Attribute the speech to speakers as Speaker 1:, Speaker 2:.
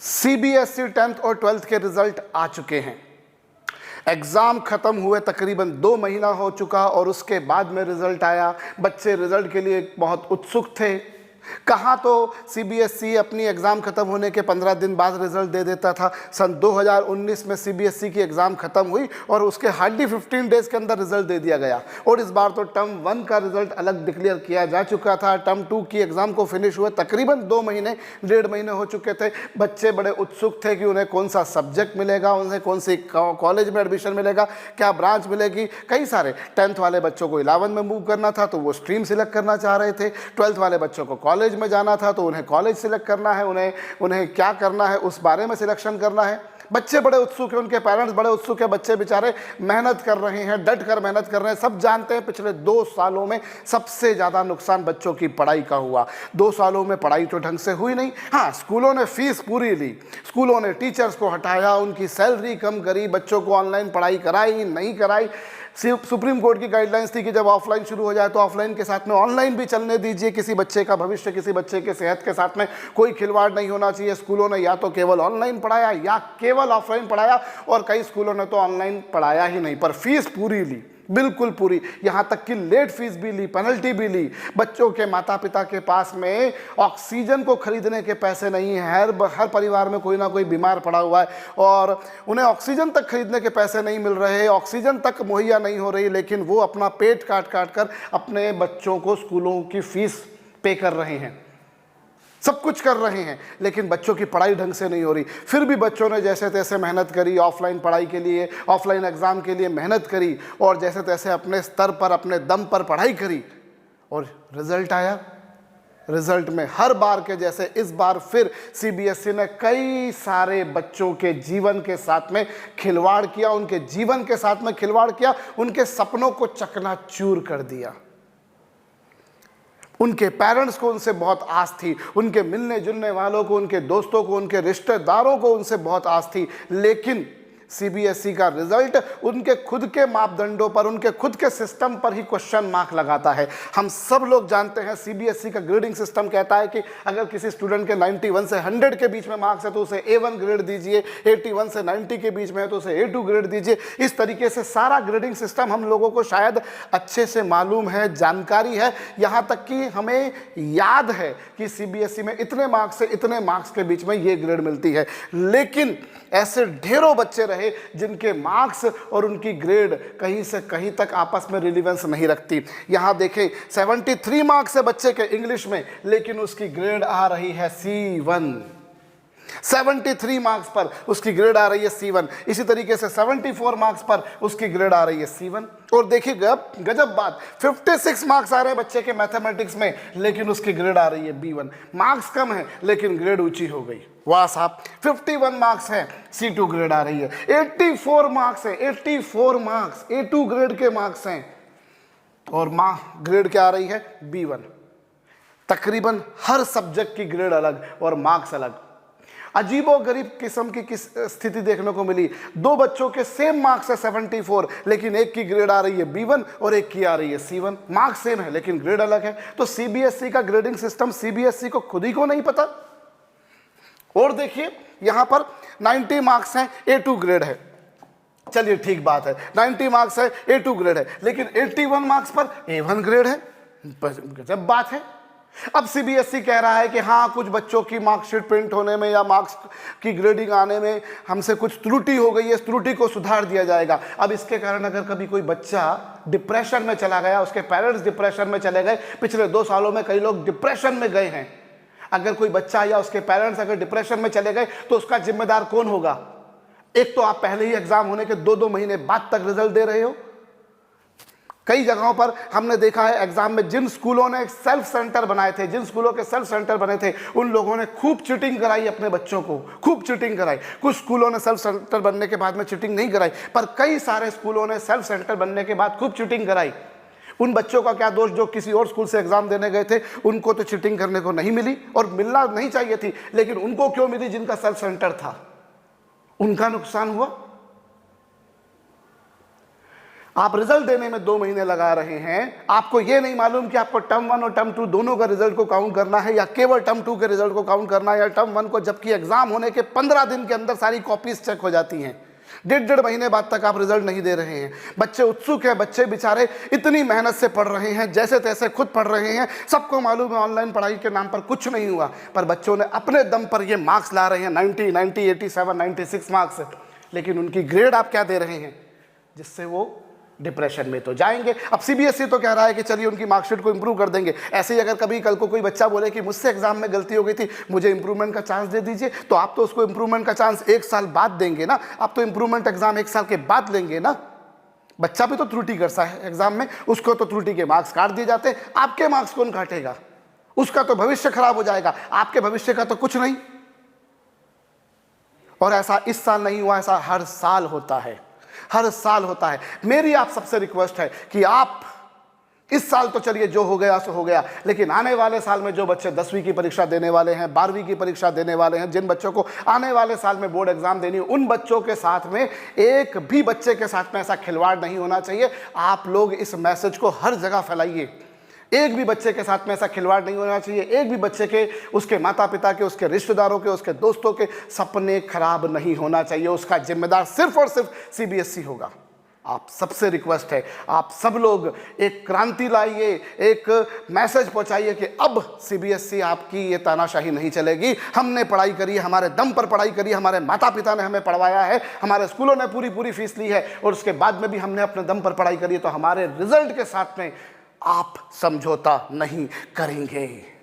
Speaker 1: CBSE 10th और 12th के result आ चुके हैं। एग्ज़ाम ख़त्म हुए तकरीबन 2 महीना हो चुका और उसके बाद में रिज़ल्ट आया। बच्चे रिज़ल्ट के लिए बहुत उत्सुक थे। कहाँ तो सीबीएसई अपनी एग्ज़ाम ख़त्म होने के 15 दिन बाद रिज़ल्ट दे देता था। सन 2019 में सीबीएसई की एग्ज़ाम ख़त्म हुई और उसके हार्डली 15 डेज़ के अंदर रिज़ल्ट दे दिया गया। और इस बार तो टर्म 1 का रिज़ल्ट अलग डिक्लेयर किया जा चुका था। टर्म 2 की एग्ज़ाम को फिनिश हुए तकरीबन 2 महीने 1.5 महीने हो चुके थे। बच्चे बड़े उत्सुक थे कि उन्हें कौन सा सब्जेक्ट मिलेगा, उन्हें कौन सी कॉलेज में एडमिशन मिलेगा, क्या ब्रांच मिलेगी। कई सारे 10th वाले बच्चों को 11 में मूव करना था तो वो स्ट्रीम सिलेक्ट करना चाह रहे थे। 12th वाले बच्चों को कॉलेज में जाना था तो उन्हें कॉलेज सिलेक्ट करना है, उन्हें क्या करना है उस बारे में सिलेक्शन करना है। बच्चे बड़े उत्सुक हैं, उनके पेरेंट्स बड़े उत्सुक हैं। बच्चे बेचारे मेहनत कर रहे हैं, डट कर मेहनत कर रहे हैं। सब जानते हैं पिछले 2 सालों में सबसे ज़्यादा नुकसान बच्चों की पढ़ाई का हुआ। 2 सालों में पढ़ाई तो ढंग से हुई नहीं। हाँ, स्कूलों ने फीस पूरी ली, स्कूलों ने टीचर्स को हटाया, उनकी सैलरी कम करी, बच्चों को ऑनलाइन पढ़ाई कराई नहीं कराई। सुप्रीम कोर्ट की गाइडलाइंस थी कि जब ऑफलाइन शुरू हो जाए तो ऑफलाइन के साथ में ऑनलाइन भी चलने दीजिए। किसी बच्चे का भविष्य, किसी बच्चे के सेहत के साथ में कोई खिलवाड़ नहीं होना चाहिए। स्कूलों ने या तो केवल ऑनलाइन पढ़ाया या केवल ऑफलाइन पढ़ाया और कई स्कूलों ने तो ऑनलाइन पढ़ाया ही नहीं, पर फीस पूरी ली, बिल्कुल पूरी। यहाँ तक कि लेट फीस भी ली, पेनल्टी भी ली। बच्चों के माता पिता के पास में ऑक्सीजन को खरीदने के पैसे नहीं हैं। हर परिवार में कोई ना कोई बीमार पड़ा हुआ है और उन्हें ऑक्सीजन तक खरीदने के पैसे नहीं मिल रहे, ऑक्सीजन तक मुहैया नहीं हो रही, लेकिन वो अपना पेट काट काट कर अपने बच्चों को स्कूलों की फीस पे कर रहे हैं, सब कुछ कर रहे हैं, लेकिन बच्चों की पढ़ाई ढंग से नहीं हो रही। फिर भी बच्चों ने जैसे तैसे मेहनत करी, ऑफलाइन पढ़ाई के लिए, ऑफलाइन एग्ज़ाम के लिए मेहनत करी और जैसे तैसे अपने स्तर पर, अपने दम पर पढ़ाई करी और रिज़ल्ट आया। रिज़ल्ट में हर बार के जैसे इस बार फिर सीबीएसई ने कई सारे बच्चों के जीवन के साथ में खिलवाड़ किया, उनके जीवन के साथ में खिलवाड़ किया, उनके सपनों को चकनाचूर कर दिया। उनके पेरेंट्स को उनसे बहुत आस थी, उनके मिलने जुलने वालों को, उनके दोस्तों को, उनके रिश्तेदारों को उनसे बहुत आस थी, लेकिन सीबीएसई का रिजल्ट उनके खुद के मापदंडों पर, उनके खुद के सिस्टम पर ही क्वेश्चन मार्क लगाता है। हम सब लोग जानते हैं सीबीएसई का ग्रेडिंग सिस्टम कहता है कि अगर किसी स्टूडेंट के 91 से 100 के बीच में मार्क्स है तो उसे A1 ग्रेड दीजिए, 81 से 90 के बीच में है तो उसे A2 ग्रेड दीजिए। इस तरीके से सारा ग्रेडिंग सिस्टम हम लोगों को शायद अच्छे से मालूम है, जानकारी है। यहाँ तक कि हमें याद है कि सीबीएसई में इतने मार्क्स से इतने मार्क्स के बीच में ये ग्रेड मिलती है, लेकिन ऐसे ढेरों बच्चे रहे जिनके मार्क्स और उनकी ग्रेड कहीं से कहीं तक आपस में रिलेवेंस नहीं रखती। यहां देखें 73 मार्क्स है बच्चे के इंग्लिश में, लेकिन उसकी ग्रेड आ रही है C1। 73 मार्क्स पर उसकी ग्रेड आ रही है C1। इसी तरीके से 74 मार्क्स पर उसकी ग्रेड आ रही है C1। और देखिए गजब बात, 56 मार्क्स आ रहे हैं बच्चे के मैथमेटिक्स में, लेकिन उसकी ग्रेड आ रही है B1। मार्क्स कम है लेकिन ग्रेड ऊंची हो गई। वाह साहब, 51 मार्क्स है, C2 ग्रेड आ रही है। 84 मार्क्स है, 84 मार्क्स A2 ग्रेड के मार्क्स हैं और ग्रेड क्या आ रही है B1। तकरीबन हर सब्जेक्ट की ग्रेड अलग और मार्क्स अलग। अजीबो गरीब किस्म की स्थिति देखने को मिली। 2 बच्चों के सेम मार्क्स है 74, लेकिन एक की ग्रेड आ रही है B1 और एक की आ रही है C1। मार्क्स सेम है लेकिन ग्रेड अलग है। तो सीबीएसई का ग्रेडिंग सिस्टम सीबीएसई को खुद ही को नहीं पता। और देखिए यहां पर 90 मार्क्स हैं, A2 ग्रेड है, चलिए ठीक बात है, 90 मार्क्स है, A2 ग्रेड है, लेकिन 81 मार्क्स पर A1 ग्रेड है। गजब बात है। अब सीबीएसई कह रहा है कि हाँ, कुछ बच्चों की मार्कशीट प्रिंट होने में या मार्क्स की ग्रेडिंग आने में हमसे कुछ त्रुटि हो गई है, इस त्रुटि को सुधार दिया जाएगा। अब इसके कारण अगर कभी कोई बच्चा डिप्रेशन में चला गया, उसके पेरेंट्स डिप्रेशन में चले गए, पिछले 2 सालों में कई लोग डिप्रेशन में गए हैं, अगर कोई बच्चा या उसके पेरेंट्स अगर डिप्रेशन में चले गए तो उसका जिम्मेदार कौन होगा? एक तो आप पहले ही एग्जाम होने के 2-2 महीने बाद तक रिजल्ट दे रहे हो। कई जगहों पर हमने देखा है एग्जाम में जिन स्कूलों ने सेल्फ सेंटर बनाए थे, जिन स्कूलों के सेल्फ सेंटर बने थे, उन लोगों ने खूब चीटिंग कराई अपने बच्चों को, खूब चीटिंग कराई। कुछ स्कूलों ने सेल्फ सेंटर बनने के बाद में चीटिंग नहीं कराई, पर कई सारे स्कूलों ने सेल्फ सेंटर बनने के बाद खूब चीटिंग कराई। उन बच्चों का क्या दोष जो किसी और स्कूल से एग्जाम देने गए थे? उनको तो चीटिंग करने को नहीं मिली और मिलना नहीं चाहिए थी, लेकिन उनको क्यों मिली जिनका सेल्फ सेंटर था? उनका नुकसान हुआ। आप रिजल्ट देने में 2 महीने लगा रहे हैं, आपको ये नहीं मालूम कि आपको टर्म 1 और टर्म 2 दोनों का रिजल्ट को काउंट करना है या केवल टर्म 2 के रिजल्ट को काउंट करना है या टर्म 1 को, जबकि एग्जाम होने के 15 दिन के अंदर सारी कॉपीज चेक हो जाती हैं। 1.5 महीने बाद तक आप रिजल्ट नहीं दे रहे हैं। बच्चे उत्सुक हैं, बच्चे बेचारे इतनी मेहनत से पढ़ रहे हैं, जैसे तैसे खुद पढ़ रहे हैं। सबको मालूम है ऑनलाइन पढ़ाई के नाम पर कुछ नहीं हुआ, पर बच्चों ने अपने दम पर ये मार्क्स ला रहे हैं 90, 90, 87, 96 मार्क्स। लेकिन उनकी ग्रेड आप क्या दे रहे हैं, जिससे वो डिप्रेशन में तो जाएंगे। अब सीबीएसई तो कह रहा है कि चलिए उनकी मार्कशीट को इंप्रूव कर देंगे। ऐसे ही अगर कभी कल को कोई बच्चा बोले कि मुझसे एग्जाम में गलती हो गई थी, मुझे इंप्रूवमेंट का चांस दे दीजिए, तो आप तो उसको इंप्रूवमेंट का चांस 1 साल बाद देंगे ना। आप तो इंप्रूवमेंट एग्जाम 1 साल के बाद लेंगे ना। बच्चा भी तो त्रुटि करता है एग्जाम में, उसको तो त्रुटि के मार्क्स काट दिए जाते हैं। आपके मार्क्स कौन काटेगा? उसका तो भविष्य खराब हो जाएगा, आपके भविष्य का तो कुछ नहीं। और ऐसा इस साल नहीं हुआ, ऐसा हर साल होता है, हर साल होता है। मेरी आप सबसे रिक्वेस्ट है कि आप इस साल तो चलिए जो हो गया सो हो गया, लेकिन आने वाले साल में जो बच्चे 10वीं की परीक्षा देने वाले हैं, 12वीं की परीक्षा देने वाले हैं, जिन बच्चों को आने वाले साल में बोर्ड एग्जाम देनी है, उन बच्चों के साथ में एक भी बच्चे के साथ में ऐसा खिलवाड़ नहीं होना चाहिए। आप लोग इस मैसेज को हर जगह फैलाइए। एक भी बच्चे के साथ में ऐसा खिलवाड़ नहीं होना चाहिए। एक भी बच्चे के, उसके माता पिता के, उसके रिश्तेदारों के, उसके दोस्तों के सपने खराब नहीं होना चाहिए। उसका जिम्मेदार सिर्फ और सिर्फ सीबीएसई होगा। आप सबसे रिक्वेस्ट है, आप सब लोग एक क्रांति लाइए, एक मैसेज पहुंचाइए कि अब सीबीएसई आपकी ये तानाशाही नहीं चलेगी। हमने पढ़ाई करी, हमारे दम पर पढ़ाई करी, हमारे माता पिता ने हमें पढ़वाया है, हमारे स्कूलों ने पूरी पूरी फीस ली है और उसके बाद में भी हमने अपने दम पर पढ़ाई करी, तो हमारे रिजल्ट के साथ में आप समझौता नहीं करेंगे।